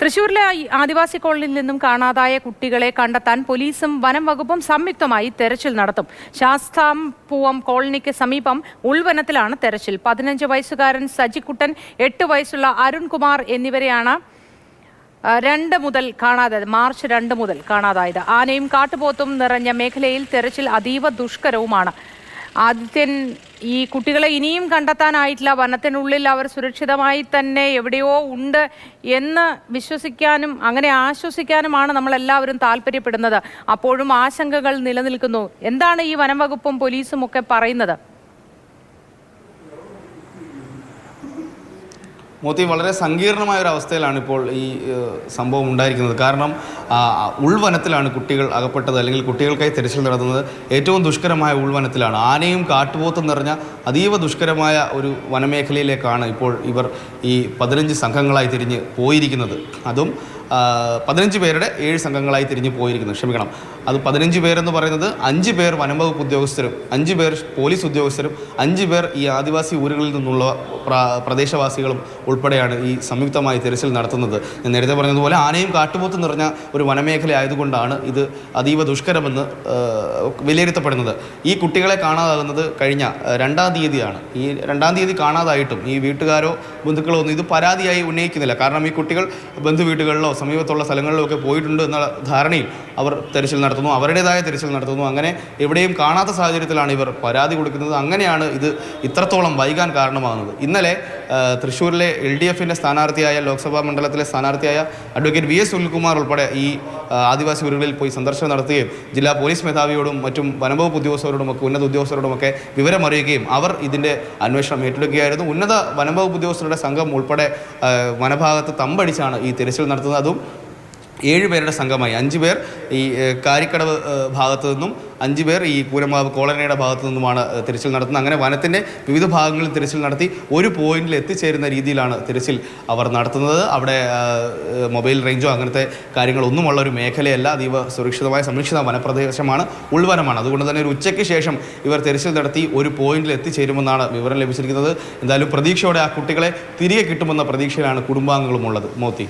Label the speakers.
Speaker 1: തൃശൂരിലെ ആദിവാസി കോളനിയിൽ നിന്നും കാണാതായ കുട്ടികളെ കണ്ടെത്താൻ പോലീസും വനം വകുപ്പും സംയുക്തമായി തെരച്ചിൽ നടത്തും. ശാസ്താംപൂവം കോളനിക്ക് സമീപം ഉൾവനത്തിലാണ് തെരച്ചിൽ. 15 വയസ്സുകാരൻ സജിക്കുട്ടൻ, 8 വയസ്സുള്ള അരുൺകുമാർ എന്നിവരെയാണ് മാർച്ച് 2 മുതൽ കാണാതായത്. ആനയും കാട്ടുപോത്തും നിറഞ്ഞ മേഖലയിൽ തെരച്ചിൽ അതീവ ദുഷ്കരവുമാണ്. ആദിത്യൻ, ഈ കുട്ടികളെ ഇനിയും കണ്ടെത്താനായിട്ടില്ല. വനത്തിനുള്ളിൽ അവർ സുരക്ഷിതമായി തന്നെ എവിടെയോ ഉണ്ട് എന്ന് വിശ്വസിക്കാനും അങ്ങനെ ആശ്വസിക്കാനുമാണ് നമ്മളെല്ലാവരും താല്പര്യപ്പെടുന്നത്. അപ്പോഴും ആശങ്കകൾ നിലനിൽക്കുന്നു. എന്താണ് ഈ വനം വകുപ്പും പോലീസും ഒക്കെ പറയുന്നത്?
Speaker 2: മോത്തി, വളരെ സങ്കീർണമായ ഒരു അവസ്ഥയിലാണ് ഇപ്പോൾ ഈ സംഭവം ഉണ്ടായിരിക്കുന്നത്. കാരണം ഉൾവനത്തിലാണ് കുട്ടികൾ അകപ്പെട്ടത്, അല്ലെങ്കിൽ കുട്ടികൾക്കായി തിരച്ചിൽ നടത്തുന്നത് ഏറ്റവും ദുഷ്കരമായ ഉൾവനത്തിലാണ്. ആനയും കാട്ടുപോത്തും നിറഞ്ഞ അതീവ ദുഷ്കരമായ ഒരു വനമേഖലയിലേക്കാണ് ഇപ്പോൾ ഇവർ ഈ 15 സംഘങ്ങളായി തിരിഞ്ഞ് പോയിരിക്കുന്നത്. അതും 15 പേരുടെ 7 സംഘങ്ങളായി തിരിഞ്ഞു പോയിരിക്കുന്നത്. ക്ഷമിക്കണം, അത് 15 പേരെന്ന് പറയുന്നത് 5 പേർ വനം വകുപ്പ് ഉദ്യോഗസ്ഥരും 5 പേർ പോലീസ് ഉദ്യോഗസ്ഥരും 5 പേർ ഈ ആദിവാസി ഊരുകളിൽ നിന്നുള്ള പ്രദേശവാസികളും ഉൾപ്പെടെയാണ് ഈ സംയുക്തമായി തിരച്ചിൽ നടത്തുന്നത്. ഞാൻ നേരത്തെ പറഞ്ഞതുപോലെ ആനയും കാട്ടുപോത്തും നിറഞ്ഞ ഒരു വനമേഖല ആയതുകൊണ്ടാണ് ഇത് അതീവ ദുഷ്കരമെന്ന് വിലയിരുത്തപ്പെടുന്നത്. ഈ കുട്ടികളെ കാണാതാകുന്നത് കഴിഞ്ഞ 2-ാം തീയതിയാണ്. ഈ 2-ാം തീയതി കാണാതായിട്ടും ഈ വീട്ടുകാരോ ബന്ധുക്കളോ ഒന്നും ഇത് പരാതിയായി ഉന്നയിക്കുന്നില്ല. കാരണം ഈ കുട്ടികൾ ബന്ധുവീട്ടുകളിലോ സമീപത്തുള്ള സ്ഥലങ്ങളിലൊക്കെ പോയിട്ടുണ്ട് എന്നുള്ള ധാരണയിൽ അവർ തെരച്ചിൽ നടത്തുന്നു, അവരുടേതായ തെരച്ചിൽ നടത്തുന്നു. അങ്ങനെ എവിടെയും കാണാത്ത സാഹചര്യത്തിലാണ് ഇവർ പരാതി കൊടുക്കുന്നത്. അങ്ങനെയാണ് ഇത് ഇത്രത്തോളം വൈകാൻ കാരണമാകുന്നത്. ഇന്നലെ തൃശ്ശൂരിലെ LDFിൻ്റെ സ്ഥാനാർത്ഥിയായ ലോക്സഭാ മണ്ഡലത്തിലെ സ്ഥാനാർത്ഥിയായ അഡ്വക്കേറ്റ് VS സുനിൽകുമാർ ഉൾപ്പെടെ ഈ ആദിവാസി ഊരുകളിൽ പോയി സന്ദർശനം നടത്തുകയും ജില്ലാ പോലീസ് മേധാവിയോടും മറ്റും വനംവകുപ്പ് ഉദ്യോഗസ്ഥരോടുമൊക്കെ ഉന്നത ഉദ്യോഗസ്ഥരോടുമൊക്കെ വിവരമറിയുകയും അവർ ഇതിൻ്റെ അന്വേഷണം ഏറ്റെടുക്കുകയായിരുന്നു. ഉന്നത വനംവകുപ്പ് ഉദ്യോഗസ്ഥരുടെ സംഘം ഉൾപ്പെടെ വനഭാഗത്ത് തമ്പടിച്ചാണ് ഈ തിരച്ചിൽ നടത്തുന്നത്. അതും 7 പേരുടെ സംഘമായി 5 പേർ ഈ കാരിക്കടവ് ഭാഗത്തു നിന്നും 5 പേർ ഈ കൂരമാവ് കോളനിയുടെ ഭാഗത്തു നിന്നുമാണ് തിരച്ചിൽ നടത്തുന്നത്. അങ്ങനെ വനത്തിൻ്റെ വിവിധ ഭാഗങ്ങളിൽ തിരച്ചിൽ നടത്തി ഒരു പോയിന്റിൽ എത്തിച്ചേരുന്ന രീതിയിലാണ് തിരച്ചിൽ അവർ നടത്തുന്നത്. അവിടെ മൊബൈൽ റേഞ്ചോ അങ്ങനത്തെ കാര്യങ്ങളൊന്നുമുള്ള ഒരു മേഖലയല്ല. അതീവ സുരക്ഷിതമായ സംരക്ഷിത വനപ്രദേശമാണ്, ഉൾവനമാണ്. അതുകൊണ്ട് തന്നെ ഒരു ഉച്ചയ്ക്ക് ശേഷം ഇവർ തിരച്ചിൽ നടത്തി ഒരു പോയിന്റിൽ എത്തിച്ചേരുമെന്നാണ് വിവരം ലഭിച്ചിരിക്കുന്നത്. എന്തായാലും പ്രതീക്ഷയോടെ ആ കുട്ടികളെ തിരികെ കിട്ടുമെന്ന പ്രതീക്ഷയിലാണ് കുടുംബാംഗങ്ങളുമുള്ളത്. മോത്തി.